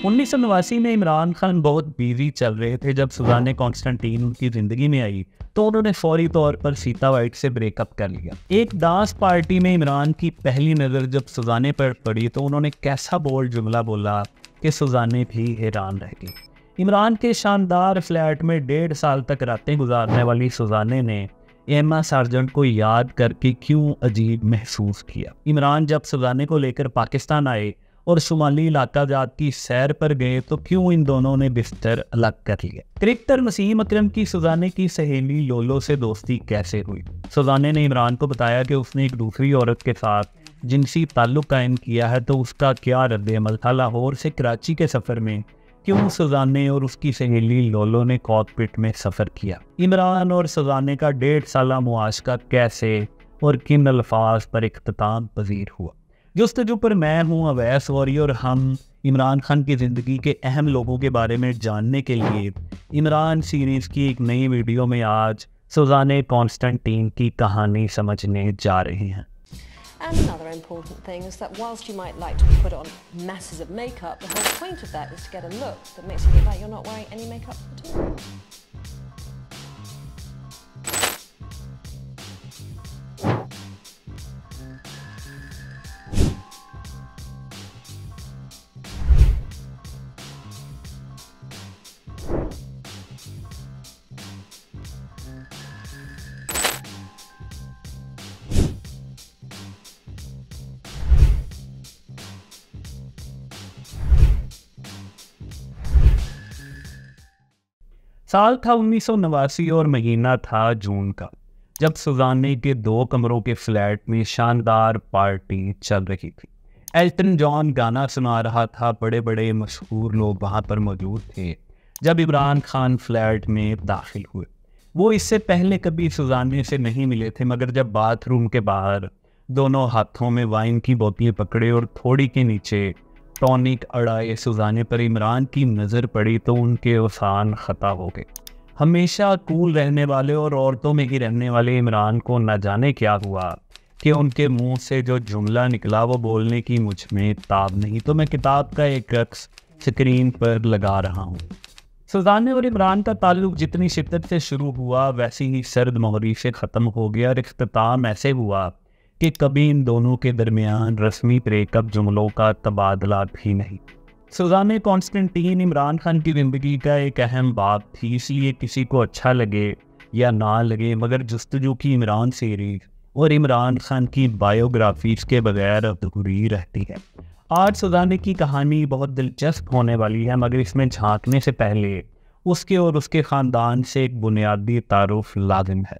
1989 में इमरान खान बहुत बिजी चल रहे थे जब सुजाने कॉन्स्टेंटीन उनकी जिंदगी में आई तो उन्होंने फौरी तौर पर सीता वाइट से ब्रेकअप कर लिया। एक डांस पार्टी में इमरान की पहली नज़र जब सुजाने पर पड़ी तो उन्होंने कैसा बोल्ड जुमला बोला कि सुजाने भी हैरान रह गई। इमरान के शानदार फ्लैट में 1.5 साल तक रातें गुजारने वाली सुजाने ने एम्मा सार्जेंट को याद करके क्यों अजीब महसूस किया। इमरान जब सुजाने को लेकर पाकिस्तान आए और शुमाली इलाका जात की सैर पर गए तो क्यों इन दोनों ने बिस्तर अलग कर लिया। क्रिकेटर वसीम अकरम की सुजाने की सहेली लोलो से दोस्ती कैसे हुई। सुजाने ने इमरान को बताया कि उसने एक दूसरी औरत के साथ जिनसी ताल्लुक कायम किया है तो उसका क्या रद्द-ए-अमल था। लाहौर से कराची के सफ़र में क्यों सुजाने और उसकी सहेली लोलो ने कॉकपिट में सफ़र किया। इमरान और सुजाने का 1.5 साला मुआशका कैसे और किन अल्फाज पर इख्तिताम पजीर हुआ। जुस्तजू पर मैं हूँ अवैस वॉरी और हम इमरान खान की ज़िंदगी के अहम लोगों के बारे में जानने के लिए इमरान सीरीज़ की एक नई वीडियो में आज सुजाने कॉन्स्टेंटीन की कहानी समझने जा रहे हैं। And another important thing is that whilst you might like to put on masses of makeup, the whole point of that is to get a look that makes you look like you're not wearing any makeup at all. साल था 1989 और महीना था जून का, जब सुजाने के 2 कमरों के फ्लैट में शानदार पार्टी चल रही थी। एल्टन जॉन गाना सुना रहा था, बड़े बड़े मशहूर लोग वहाँ पर मौजूद थे। जब इमरान खान फ्लैट में दाखिल हुए, वो इससे पहले कभी सुजाने से नहीं मिले थे, मगर जब बाथरूम के बाहर दोनों हाथों में वाइन की बोतलें पकड़े और थोड़ी के नीचे टॉनिक अड़ाए सुजाने पर इमरान की नज़र पड़ी तो उनके ओसान ख़ता हो गए। हमेशा कूल रहने वाले और औरतों में ही रहने वाले इमरान को न जाने क्या हुआ कि उनके मुंह से जो जुमला निकला वो बोलने की मुझ में ताब नहीं, तो मैं किताब का एक अक्स स्क्रीन पर लगा रहा हूँ। सुजाने और इमरान का ताल्लुक जितनी शिद्दत से शुरू हुआ वैसी ही सर्द मोहरी से ख़त्म हो गया और इख्तिताम ऐसे हुआ कि कभी इन दोनों के दरमियान रस्मी ब्रेकअप जुमलों का तबादला भी नहीं। सुजाने कॉन्स्टेंटीन इमरान खान की ज़िंदगी का एक अहम बाब थी, इसलिए किसी को अच्छा लगे या ना लगे मगर जुस्तजू की इमरान सीरीज़ और इमरान खान की बायोग्राफीज़ के बगैर अधूरी रहती है। आज सुजाने की कहानी बहुत दिलचस्प होने वाली है, मगर इसमें झांकने से पहले उसके और उसके ख़ानदान से एक बुनियादी तारुफ लाजिम है।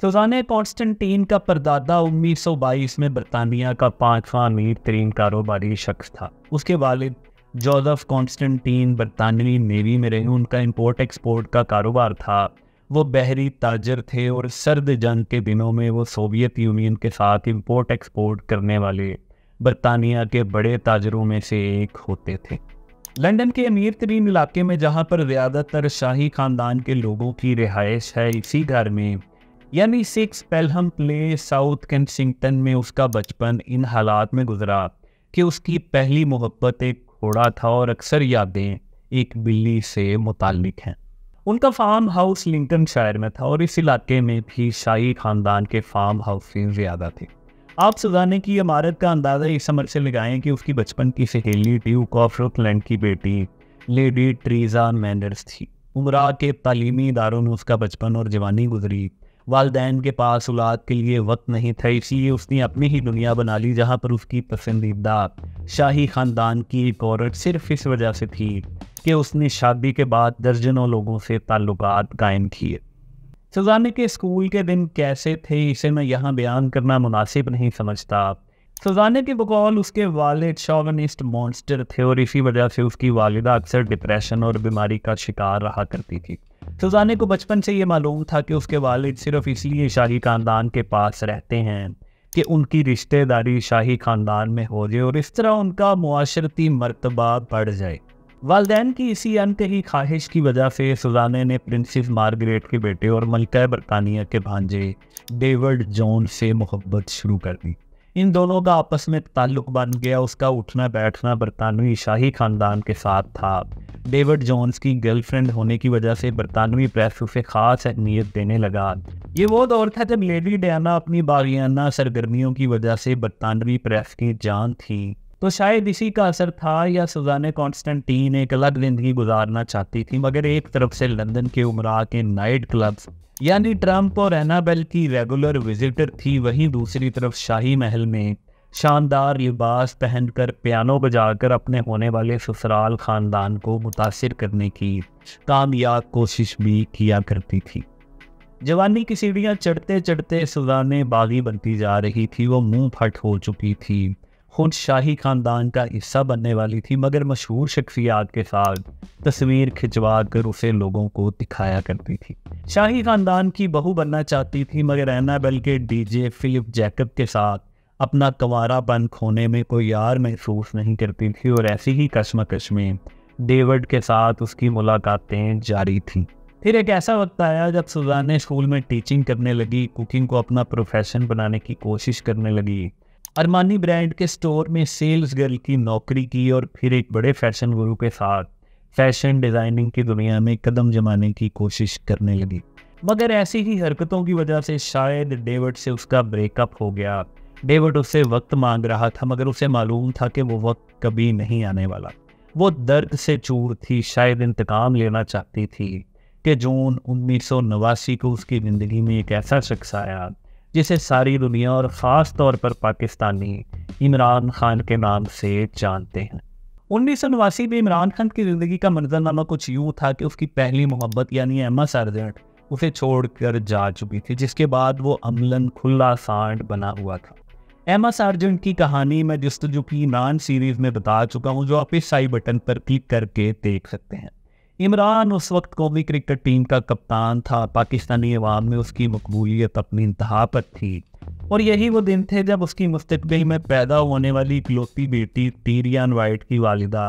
सुजाने कॉन्स्टेंटीन का परदादा 1922 में बरतानिया का 5वां अमीर तरीन कारोबारी शख्स था। उसके वालिद जोसेफ कॉन्स्टेंटीन बरतानवी नेवी में रहे। उनका इंपोर्ट एक्सपोर्ट का कारोबार था। वो बहरी ताजर थे और सर्द जंग के दिनों में वो सोवियत यूनियन के साथ इंपोर्ट एक्सपोर्ट करने वाले बरतानिया के बड़े ताजरों में से एक होते थे। लंदन के अमीर तरीन इलाके में जहाँ पर ज़्यादातर शाही ख़ानदान के लोगों की रिहाइश है, इसी घर में यानी 6 पेलहम प्लेस साउथ केंसिंगटन में उसका बचपन इन हालात में गुजरा कि उसकी पहली मोहब्बत एक घोड़ा था और अक्सर यादें एक बिल्ली से मुताल्लिक हैं। उनका फार्म हाउस लिंकनशायर में था और इस इलाके में भी शाही ख़ानदान के फार्म हाउसें ज़्यादा थे। आप सुजाने की इमारत का अंदाज़ा इस समझ से लगाएं कि उसकी बचपन की सहेली ड्यूक ऑफ रुथलैंड की बेटी लेडी ट्रीजा मैनर्स थी। उमरा के तालीमी इदारों में उसका बचपन और जवानी गुजरी। वालिदैन के पास औलाद के लिए वक्त नहीं था, इसलिए उसने अपनी ही दुनिया बना ली जहाँ पर उसकी पसंदीदा शाही ख़ानदान की एक औरत सिर्फ इस वजह से थी कि उसने शादी के बाद दर्जनों लोगों से ताल्लुकात कायम किए। सुजाने के स्कूल के दिन कैसे थे इसे मैं यहाँ बयान करना मुनासिब नहीं समझता। सुजाने के बकौल उसके वालिद शॉविनिस्ट मॉन्स्टर थे और इसी वजह से उसकी वालिदा अक्सर डिप्रेशन और बीमारी का शिकार रहा करती थी। सुजाने को बचपन से ये मालूम था कि उसके वालिद सिर्फ इसलिए शाही ख़ानदान के पास रहते हैं कि उनकी रिश्तेदारी शाही ख़ानदान में हो जाए और इस तरह उनका मुआशरती मर्तबा बढ़ जाए। वालिदैन की इसी अनकही ख्वाहिश की वजह से सुजाने ने प्रिंसेस मार्गरेट के बेटे और मलिका बरतानिया के भांजे डेविड जॉन से मोहब्बत शुरू कर दी। इन दोनों का आपस में ताल्लुक बन गया। उसका उठना बैठना बरतानवी शाही खानदान के साथ था। डेविड जोन्स की गर्लफ्रेंड होने की वजह से बरतानवी प्रेस उसे खास अहमियत देने लगा। ये वो दौर था जब लेडी डायना अपनी बागियाना सरगर्मियों की वजह से बरतानवी प्रेस की जान थी। तो शायद इसी का असर था या सुजान कॉन्स्टेंटीन एक अलग जिंदगी गुजारना चाहती थी, मगर एक तरफ से लंदन के उमरा के नाइट क्लब्स यानी ट्रंप और एनाबेल की रेगुलर विजिटर थी, वहीं दूसरी तरफ शाही महल में शानदार लिबास पहनकर पियानो बजाकर अपने होने वाले ससुराल खानदान को मुतासिर करने की कामयाब कोशिश भी किया करती थी। जवानी की सीढ़ियाँ चढ़ते चढ़ते सुजान बागी बनती जा रही थी। वो मुंह फट हो चुकी थी, खुद शाही खानदान का हिस्सा बनने वाली थी, मगर मशहूर शख्सियात के साथ तस्वीर खिंचवा कर उसे लोगों को दिखाया करती थी। शाही खानदान की बहू बनना चाहती थी, मगर एनाबेल के डीजे फिलिप जैकब के साथ अपना कंवारापन खोने में कोई यार महसूस नहीं करती थी। और ऐसी ही कश्मकश में डेविड के साथ उसकी मुलाकातें जारी थीं। फिर एक ऐसा वक्त आया जब सुजान स्कूल में टीचिंग करने लगी, कुकिंग को अपना प्रोफेशन बनाने की कोशिश करने लगी, अरमानी ब्रांड के स्टोर में सेल्स गर्ल की नौकरी की और फिर एक बड़े फैशन गुरु के साथ फैशन डिज़ाइनिंग की दुनिया में कदम जमाने की कोशिश करने लगी। मगर ऐसी ही हरकतों की वजह से शायद डेविड से उसका ब्रेकअप हो गया। डेविड उससे वक्त मांग रहा था, मगर उसे मालूम था कि वो वक्त कभी नहीं आने वाला। वो दर्द से चूर थी, शायद इंतकाम लेना चाहती थी कि जून 1989 को उसकी ज़िंदगी में एक ऐसा शख्स आया जिसे सारी दुनिया और ख़ास तौर पर पाकिस्तानी इमरान खान के नाम से जानते हैं। 1989 में इमरान खान की ज़िंदगी का मंजरनामा कुछ यूँ था कि उसकी पहली मोहब्बत यानी एमा सार्जेंट उसे छोड़कर जा चुकी थी, जिसके बाद वो अमलन खुला सांड बना हुआ था। एमा सार्जेंट की कहानी मैं जस्तजू की इमरान सीरीज़ में बता चुका हूँ, जो आप इस आई बटन पर क्लिक करके देख सकते हैं। इमरान उस वक्त कौमी क्रिकेट टीम का कप्तान था। पाकिस्तानी अवाम में उसकी मकबूलियत अपनी इंतहा पर थी, और यही वो दिन थे जब उसकी मुस्तकबिल में पैदा होने वाली इकलौती बेटी टीरियन वाइट की वालिदा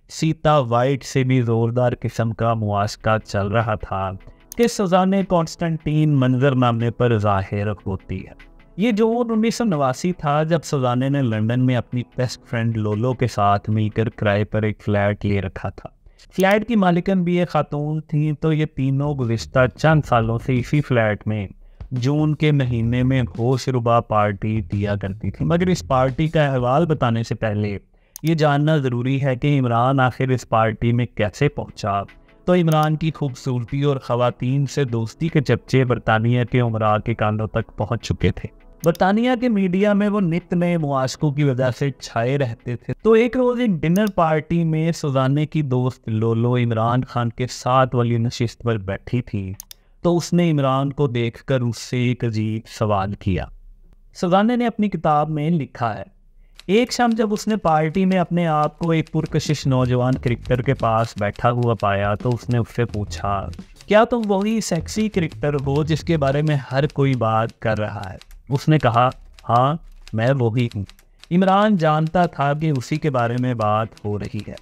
सीता वाइट से भी ज़ोरदार किस्म का मुआशका चल रहा था कि सुजान कॉन्स्टेंटीन मंजरनामे पर ज़ाहिर होती है। ये जून 1989 था जब सुजान ने लंदन में अपनी बेस्ट फ्रेंड लोलो के साथ मिलकर किराए पर एक फ्लैट ले रखा था। फ्लैट की मालिकन भी एक खातून थी, तो ये तीनों गुज़िश्ता चंद सालों से इसी फ्लैट में जून के महीने में होशरुबा पार्टी दिया करती थी। मगर इस पार्टी का अहवाल बताने से पहले ये जानना ज़रूरी है कि इमरान आखिर इस पार्टी में कैसे पहुंचा। तो इमरान की खूबसूरती और ख़वातीन से दोस्ती के चर्चे बरतानिया के उमरा के कानों तक पहुँच चुके थे। बरतानिया के मीडिया में वो नित नए मुआशकों की वजह से छाए रहते थे। तो एक रोज़ एक डिनर पार्टी में सुजाने की दोस्त लोलो इमरान खान के साथ वाली नशिस्त पर बैठी थी, तो उसने इमरान को देखकर उससे एक अजीब सवाल किया। सुजाने ने अपनी किताब में लिखा है, एक शाम जब उसने पार्टी में अपने आप को एक पुरकशिश नौजवान क्रिकेटर के पास बैठा हुआ पाया, तो उसने उससे पूछा, क्या तुम वही सेक्सी क्रिकेटर हो जिसके बारे में हर कोई बात कर रहा है? उसने कहा, हाँ मैं वही हूँ। इमरान जानता था कि उसी के बारे में बात हो रही है।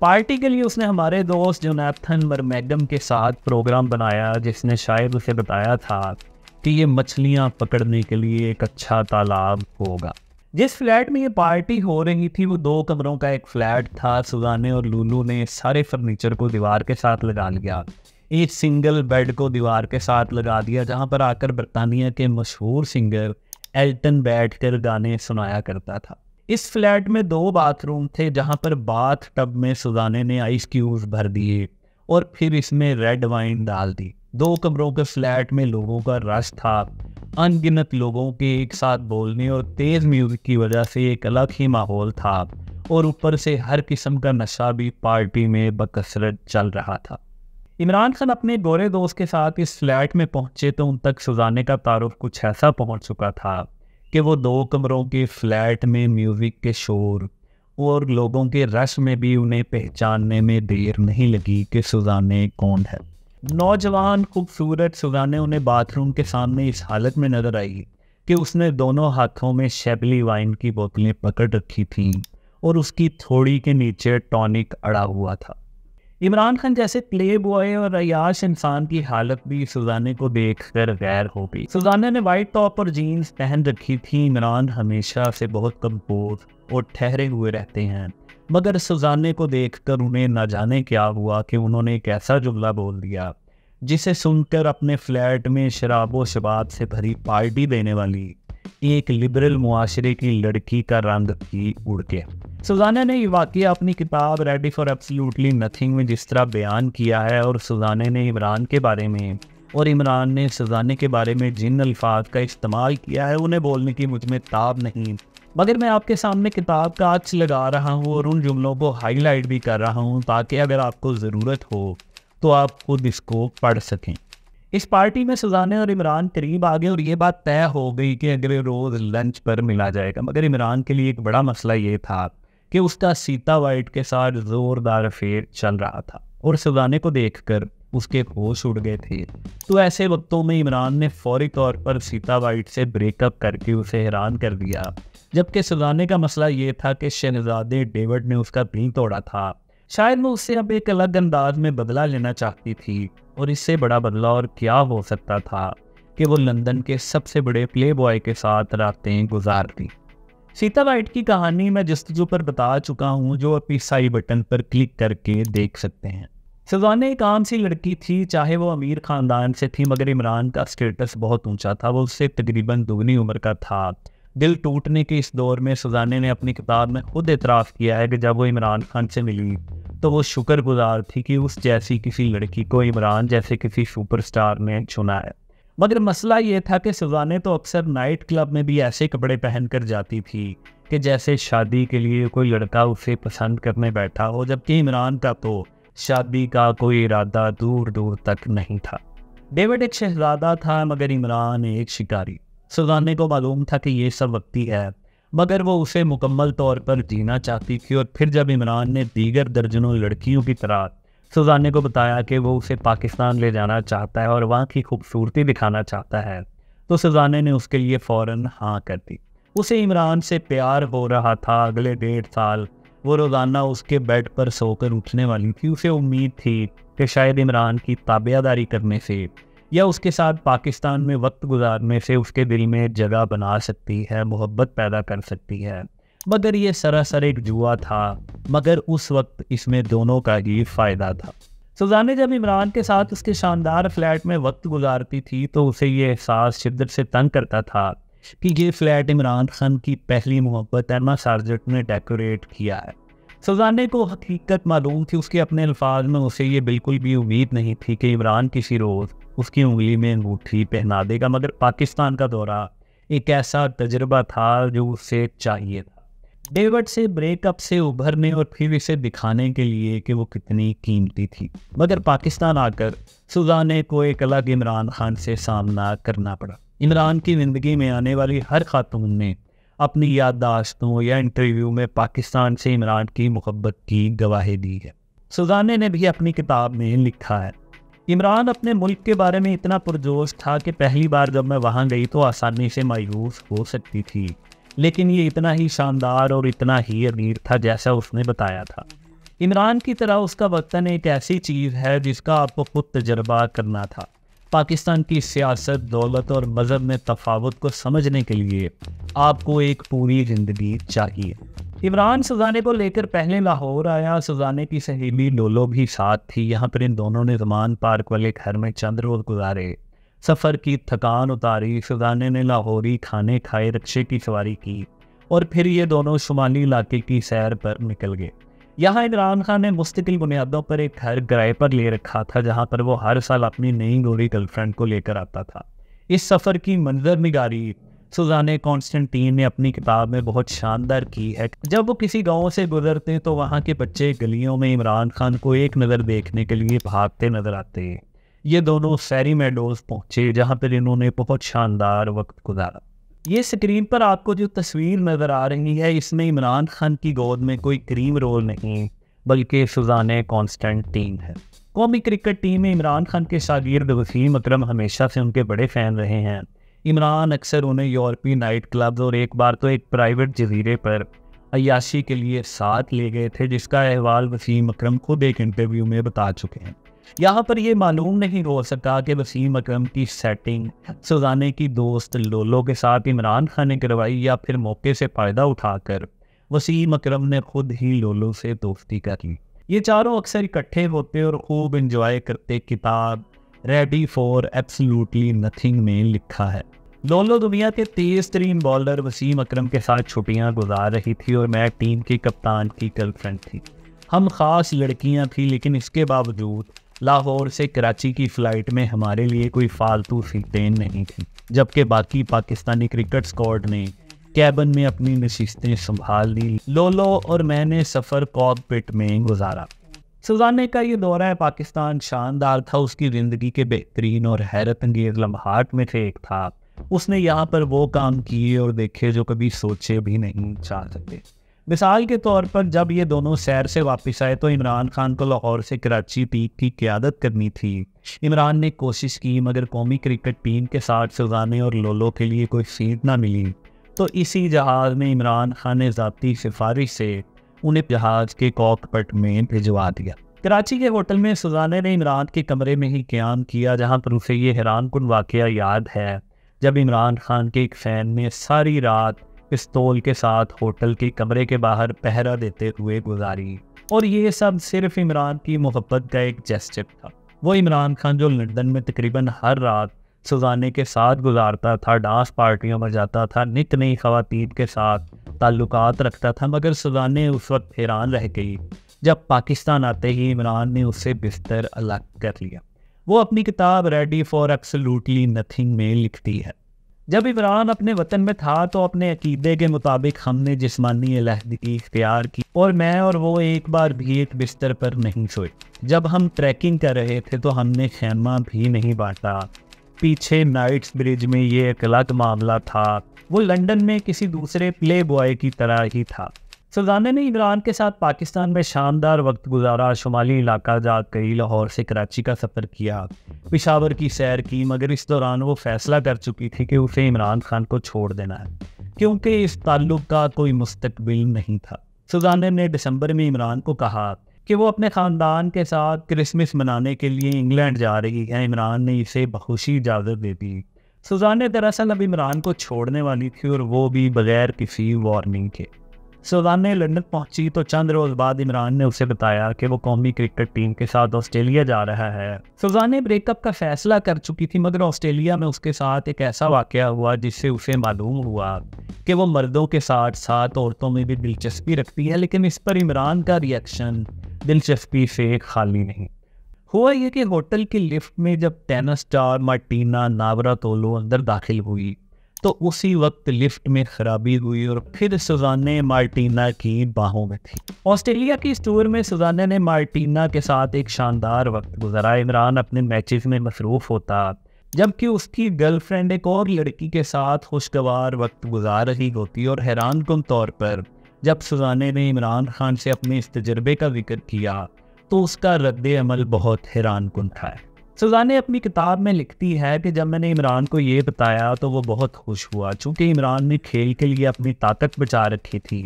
पार्टी के लिए उसने हमारे दोस्त जोनाथन मरमैगम के साथ प्रोग्राम बनाया, जिसने शायद उसे बताया था कि ये मछलियाँ पकड़ने के लिए एक अच्छा तालाब होगा। जिस फ्लैट में ये पार्टी हो रही थी वो 2 कमरों का एक फ्लैट था। सुजाने और लूलू ने सारे फर्नीचर को दीवार के साथ लगा लिया, एक सिंगल बेड को दीवार के साथ लगा दिया, जहां पर आकर बरतानिया के मशहूर सिंगर एल्टन बैठकर गाने सुनाया करता था। इस फ्लैट में 2 बाथरूम थे, जहां पर बाथ टब में सुजाने ने आइस क्यूब्स भर दिए और फिर इसमें रेड वाइन डाल दी। 2 कमरों के फ्लैट में लोगों का रश था। अनगिनत लोगों के एक साथ बोलने और तेज़ म्यूजिक की वजह से एक अलग ही माहौल था, और ऊपर से हर किस्म का नशा भी पार्टी में बकसरत चल रहा था। इमरान खान अपने गोरे दोस्त के साथ इस फ्लैट में पहुंचे तो उन तक सुजाने का तारुफ कुछ ऐसा पहुंच चुका था कि वो 2 कमरों के फ्लैट में म्यूज़िक के शोर और लोगों के रश में भी उन्हें पहचानने में देर नहीं लगी कि सुजाने कौन है। नौजवान खूबसूरत सुजाने उन्हें बाथरूम के सामने इस हालत में नजर आई कि उसने दोनों हाथों में शैबली वाइन की बोतलें पकड़ रखी थीं और उसकी थोड़ी के नीचे टॉनिक अड़ा हुआ था। इमरान खान जैसे प्ले बॉय और अय्याश इंसान की हालत भी सुजाने को देखकर गैर हो गई। सुजाना ने वाइट टॉप और जीन्स पहन रखी थी। इमरान हमेशा से बहुत कंपोज और ठहरे हुए रहते हैं, मगर सुजाने को देखकर उन्हें न जाने क्या हुआ कि उन्होंने एक ऐसा जुमला बोल दिया जिसे सुनकर अपने फ्लैट में शराबो शबाब से भरी पार्टी देने वाली एक लिबरल मुआशरे की लड़की का रंग भी उड़ गया। सुजाना ने ये वाक़या अपनी किताब रेडी फॉर एब्सोल्युटली नथिंग में जिस तरह बयान किया है, और सुजाना ने इमरान के बारे में और इमरान ने सुजाने के बारे में जिन अल्फाज का इस्तेमाल किया है उन्हें बोलने की मुझ में ताब नहीं, मगर मैं आपके सामने किताब का अक्स लगा रहा हूँ और उन जुमलों को हाईलाइट भी कर रहा हूँ ताकि अगर आपको ज़रूरत हो तो आप खुद इसको पढ़ सकें। इस पार्टी में सुजाना और इमरान करीब आ गए और ये बात तय हो गई कि अगले रोज़ लंच पर मिला जाएगा, मगर इमरान के लिए एक बड़ा मसला ये था कि उसका सीता वाइट के साथ ज़ोरदार अफेयर चल रहा था और सुजाने को देखकर उसके होश उड़ गए थे। तो ऐसे वक्तों में इमरान ने फौरी तौर पर सीता वाइट से ब्रेकअप करके उसे हैरान कर दिया, जबकि सुजाने का मसला ये था कि शहजादे डेविड ने उसका दिल तोड़ा था। शायद मैं उससे अब एक अलग अंदाज में बदला लेना चाहती थी, और इससे बड़ा बदला और क्या हो सकता था कि वो लंदन के सबसे बड़े प्ले बॉय के साथ रातें गुजारती। सीता वाइट की कहानी मैं जस्तजू पर बता चुका हूँ, जो आप इस आई बटन पर क्लिक करके देख सकते हैं। सुजाना एक आम सी लड़की थी, चाहे वो अमीर ख़ानदान से थी, मगर इमरान का स्टेटस बहुत ऊंचा था। वो उससे तकरीबन दुगनी उम्र का था। दिल टूटने के इस दौर में सुजाना ने अपनी किताब में खुद एतराफ़ किया है कि जब वो इमरान खान से मिली तो वो शुक्रगुजार थी कि उस जैसी किसी लड़की को इमरान जैसे किसी सुपरस्टार ने चुना है। मगर मसला ये था कि सुजाना तो अक्सर नाइट क्लब में भी ऐसे कपड़े पहन कर जाती थी कि जैसे शादी के लिए कोई लड़का उसे पसंद करने बैठा हो, जबकि इमरान का तो शादी का कोई इरादा दूर दूर तक नहीं था। डेविड एक शहजादा था, मगर इमरान एक शिकारी। सुजाना को मालूम था कि ये सब वक्ती है, मगर वो उसे मुकम्मल तौर पर जीना चाहती थी। और फिर जब इमरान ने दीगर दर्जनों लड़कियों की तरह सुजाना को बताया कि वो उसे पाकिस्तान ले जाना चाहता है और वहाँ की खूबसूरती दिखाना चाहता है, तो सुजाना ने उसके लिए फ़ौरन हाँ कर दी। उसे इमरान से प्यार हो रहा था। अगले 1.5 साल वो रोज़ाना उसके बेड पर सोकर उठने वाली थी। उसे उम्मीद थी कि शायद इमरान की ताबेदारी करने से या उसके साथ पाकिस्तान में वक्त गुजारने से उसके दिल में जगह बना सकती है, मोहब्बत पैदा कर सकती है। मगर ये सरासर एक जुआ था, मगर उस वक्त इसमें दोनों का ही फ़ायदा था। सुजाना जब इमरान के साथ उसके शानदार फ्लैट में वक्त गुजारती थी तो उसे ये एहसास शिद्दत से तंग करता था कि ये फ्लैट इमरान खान की पहली मोहब्बत एम्मा सार्जेंट ने डेकोरेट किया है। सुजाना को हकीकत मालूम थी। उसके अपने अल्फाज में उसे ये बिल्कुल भी उम्मीद नहीं थी कि इमरान किसी रोज़ उसकी उंगली में अंगूठी पहना देगा, मगर पाकिस्तान का दौरा एक ऐसा तजुर्बा था जो उसे चाहिए था। डेविड से ब्रेकअप से उभरने और फिर इसे दिखाने के लिए कि वो कितनी कीमती थी, मगर पाकिस्तान आकर सुजाना को एक अलग इमरान खान से सामना करना पड़ा। इमरान की ज़िंदगी में आने वाली हर खातून ने अपनी याददाश्तों या इंटरव्यू में पाकिस्तान से इमरान की मोहब्बत की गवाही दी है। सुजाना ने भी अपनी किताब में लिखा है, इमरान अपने मुल्क के बारे में इतना पुरजोश था कि पहली बार जब मैं वहाँ गई तो आसानी से मायूस हो सकती थी, लेकिन ये इतना ही शानदार और इतना ही अमीर था जैसा उसने बताया था। इमरान की तरह उसका वतन एक ऐसी चीज़ है जिसका आपको खुद तजर्बा करना था। पाकिस्तान की सियासत, दौलत और मज़हब में तफावत को समझने के लिए आपको एक पूरी ज़िंदगी चाहिए। इमरान सुजाना को लेकर पहले लाहौर आया। सुजाना की सहेली लोलो भी साथ थी। यहाँ पर इन दोनों ने ज़मान पार्क वाले घर में चंद रोज़ गुजारे। सफ़र की थकान उतारी। सुजाना ने लाहौरी खाने खाए, रिक्शे की सवारी की और फिर ये दोनों शुमाली इलाके की सैर पर निकल गए। यहाँ इमरान खान ने मुस्तकिल बुनियादों पर एक घर किराए पर ले रखा था, जहाँ पर वो हर साल अपनी नई गोरी गर्लफ्रेंड को लेकर आता था। इस सफ़र की मंजर निगारी सुजाना कॉन्स्टेंटीन ने अपनी किताब में बहुत शानदार की है। जब वो किसी गांव से गुजरते तो वहाँ के बच्चे गलियों में इमरान खान को एक नज़र देखने के लिए भागते नजर आते। ये दोनों सैरी मेडोज पहुँचे, जहाँ पर इन्होंने बहुत शानदार वक्त गुजारा। ये स्क्रीन पर आपको जो तस्वीर नज़र आ रही है, इसमें इमरान खान की गोद में कोई क्रीम रोल नहीं बल्कि सुजाना कॉन्स्टेंटीन है। कौमी क्रिकेट टीम में इमरान खान के शागिर्द वसीम अकरम हमेशा से उनके बड़े फ़ैन रहे हैं। इमरान अक्सर उन्हें यूरोपीय नाइट क्लब्स और एक बार तो एक प्राइवेट जजीरे पर अय्याशी के लिए साथ ले गए थे, जिसका अहवाल वसीम अकरम खुद एक इंटरव्यू में बता चुके हैं। यहाँ पर यह मालूम नहीं हो सका कि वसीम अकरम की सेटिंग सुजाने की दोस्त लोलो के साथ इमरान खान ने करवाई या फिर मौके से फ़ायदा उठाकर वसीम अकरम ने खुद ही लोलो से दोस्ती कर ली। ये चारों अक्सर इकट्ठे होते और खूब इंजॉय करते। किताब रेडी फॉर एब्सोल्युटली नथिंग में लिखा है, लोलो दुनिया के तेज़ तरीन बॉलर वसीम अकरम के साथ छुट्टियां गुजार रही थी और मैं टीम के कप्तान की गर्लफ्रेंड थी। हम ख़ास लड़कियां थी, लेकिन इसके बावजूद लाहौर से कराची की फ़्लाइट में हमारे लिए कोई फालतू सीटें नहीं थी, जबकि बाकी पाकिस्तानी क्रिकेट स्क्वाड ने कैबिन में अपनी नशिस्तें संभाल ली। लोलो और मैंने सफ़र कॉकपिट में गुजारा। सुजाने का ये दौरा पाकिस्तान शानदार था, उसकी ज़िंदगी के बेहतरीन और हैरत अंगेज़ लम्हात में से एक था। उसने यहाँ पर वो काम किए और देखे जो कभी सोचे भी नहीं चाह सकते। मिसाल के तौर पर जब ये दोनों सैर से वापस आए तो इमरान खान को लाहौर से कराची टीम की क़यादत करनी थी। इमरान ने कोशिश की, मगर कौमी क्रिकेट टीम के साथ सुजाने और लोलो के लिए कोई सीट ना मिली, तो इसी जहाज़ में इमरान खान ने ज़ाती सिफारिश से उन्हें जहाज़ के कॉकपिट में भिजवा दिया। कराची के होटल में सुजाने ने इमरान के कमरे में ही क़याम किया, जहाँ पर उसे ये हैरानकुन वाक़या याद है जब इमरान खान के एक फ़ैन ने सारी रात पिस्तौल के साथ होटल के कमरे के बाहर पहरा देते हुए गुजारी। और ये सब सिर्फ इमरान की मोहब्बत का एक जेस्चर था। वो इमरान खान जो लंदन में तकरीबन हर रात सुजाने के साथ गुजारता था, डांस पार्टियों में जाता था, नित नई ख़वातीन के साथ ताल्लुकात रखता था, मगर सुजाने उस वक्त हैरान रह गई जब पाकिस्तान आते ही इमरान ने उससे बिस्तर अलग कर लिया। वो अपनी किताब रेडी फॉर एब्सोल्युटली नथिंग में लिखती है, जब इमरान अपने वतन में था तो अपने अकीदे के मुताबिक हमने जिस्मानी अलहदगी इख्तियार की और मैं और वो एक बार भी एक बिस्तर पर नहीं सोए। जब हम ट्रैकिंग कर रहे थे तो हमने खैमा भी नहीं बांटा। पीछे नाइट्स ब्रिज में ये एक अलग मामला था, वो लंदन में किसी दूसरे प्ले बॉय की तरह ही था। सुजाने ने इमरान के साथ पाकिस्तान में शानदार वक्त गुजारा, शुमाली इलाका जा गई, लाहौर से कराची का सफ़र किया, पेशावर की सैर की, मगर इस दौरान वो फैसला कर चुकी थी कि उसे इमरान खान को छोड़ देना है, क्योंकि इस ताल्लुक़ का कोई मुस्तकबिल नहीं था। सुजाने ने दिसंबर में इमरान को कहा कि वो अपने ख़ानदान के साथ क्रिसमस मनाने के लिए इंग्लैंड जा रही है। इमरान ने इसे बखुशी इजाज़त दे दी। सुजाने दरअसल अब इमरान को छोड़ने वाली थी और वो भी बगैर किसी वार्निंग के। सुजाने लंदन पहुंची तो चंद रोज़ बाद इमरान ने उसे बताया कि वो कौमी क्रिकेट टीम के साथ ऑस्ट्रेलिया जा रहा है। सुजाने ब्रेकअप का फैसला कर चुकी थी, मगर ऑस्ट्रेलिया में उसके साथ एक ऐसा वाक़या हुआ जिससे उसे मालूम हुआ कि वो मर्दों के साथ साथ औरतों में भी दिलचस्पी रखती है, लेकिन इस पर इमरान का रिएक्शन दिलचस्पी से खाली नहीं। हुआ ये कि होटल की लिफ्ट में जब टेनिस स्टार मार्टिना नावरातोलो अंदर दाखिल हुई तो उसी वक्त लिफ्ट में खराबी हुई और फिर सुजाने मार्टिना की बाहों में थी। ऑस्ट्रेलिया की इस टूर में सुजाने ने मार्टिना के साथ एक शानदार वक्त गुजारा। इमरान अपने मैचेस में मसरूफ़ होता, जबकि उसकी गर्लफ्रेंड एक और लड़की के साथ खुशगवार वक्त गुजार रही होती। और हैरानकुन तौर पर जब सुजाने ने इमरान खान से अपने इस तजर्बे का जिक्र किया तो उसका रद्द अमल बहुत हैरानकुन था। सुजाने अपनी किताब में लिखती है कि जब मैंने इमरान को ये बताया तो वो बहुत खुश हुआ। चूँकि इमरान ने खेल के लिए अपनी ताकत बचा रखी थी,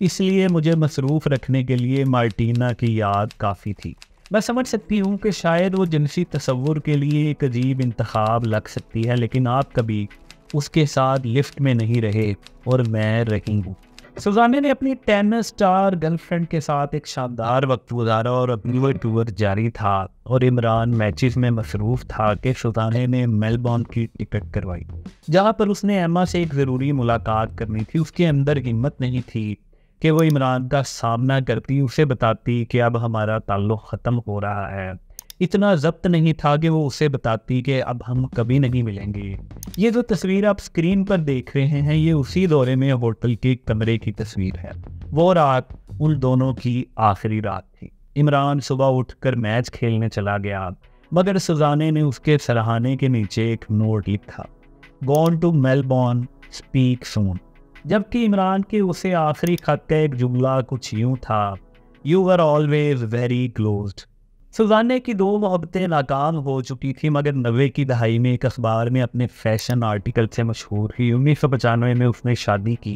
इसलिए मुझे मसरूफ़ रखने के लिए मार्टिना की याद काफ़ी थी। मैं समझ सकती हूँ कि शायद वो जिनसी तसव्वुर के लिए एक अजीब इंतखाब लग सकती है, लेकिन आप कभी उसके साथ लिफ्ट में नहीं रहे और मैं रही हूँ। सुजाने ने अपनी टेनिस स्टार गर्लफ्रेंड के साथ एक शानदार वक्त गुजारा और अपनी वो टूर जारी था और इमरान मैचेस में मसरूफ़ था कि सुजाने ने मेलबर्न की टिकट करवाई, जहां पर उसने एम्मा से एक ज़रूरी मुलाकात करनी थी। उसके अंदर हिम्मत नहीं थी कि वो इमरान का सामना करती, उसे बताती कि अब हमारा ताल्लुक़ ख़त्म हो रहा है। इतना ज़ब्त नहीं था कि वो उसे बताती कि अब हम कभी नहीं मिलेंगे। ये जो तस्वीर आप स्क्रीन पर देख रहे हैं, ये उसी दौरे में होटल के कमरे की तस्वीर है। वो रात उन दोनों की आखिरी रात थी। इमरान सुबह उठकर मैच खेलने चला गया, मगर सुजाने ने उसके सराहने के नीचे एक नोट लिखा, गॉन टू मेलबर्न, स्पीक सून। जबकि इमरान के उसे आखिरी खत का एक जुमला कुछ यूँ था, you are always very closed. सुजाने की दो मोहब्बतें नाकाम हो चुकी थी, मगर 90 की दहाई में एक अखबार में अपने फैशन आर्टिकल से मशहूर हुई। 1995 में उसने शादी की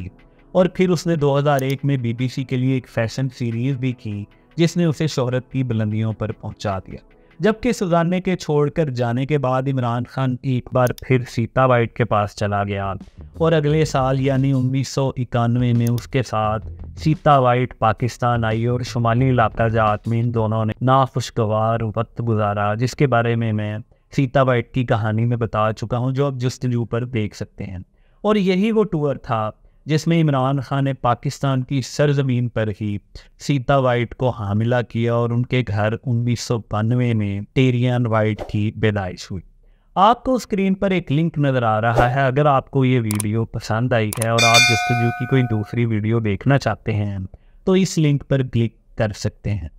और फिर उसने 2001 में BBC के लिए एक फैशन सीरीज भी की जिसने उसे शोहरत की बुलंदियों पर पहुंचा दिया। जबकि सुजाने के छोड़कर जाने के बाद इमरान खान एक बार फिर सीता वाइट के पास चला गया और अगले साल यानी 1991 में उसके साथ सीता वाइट पाकिस्तान आई और शुमाली इलाका जात में इन दोनों ने नाखुशगवार वक्त गुजारा, जिसके बारे में मैं सीता वाइट की कहानी में बता चुका हूं, जो आप जस्तजू पर देख सकते हैं। और यही वो टूर था जिसमें इमरान खान ने पाकिस्तान की सरजमीन पर ही सीता वाइट को हामिला किया और उनके घर 1992 में टेरियन वाइट की पैदाइश हुई। आपको स्क्रीन पर एक लिंक नज़र आ रहा है। अगर आपको ये वीडियो पसंद आई है और आप जस्तजू की कोई दूसरी वीडियो देखना चाहते हैं तो इस लिंक पर क्लिक कर सकते हैं।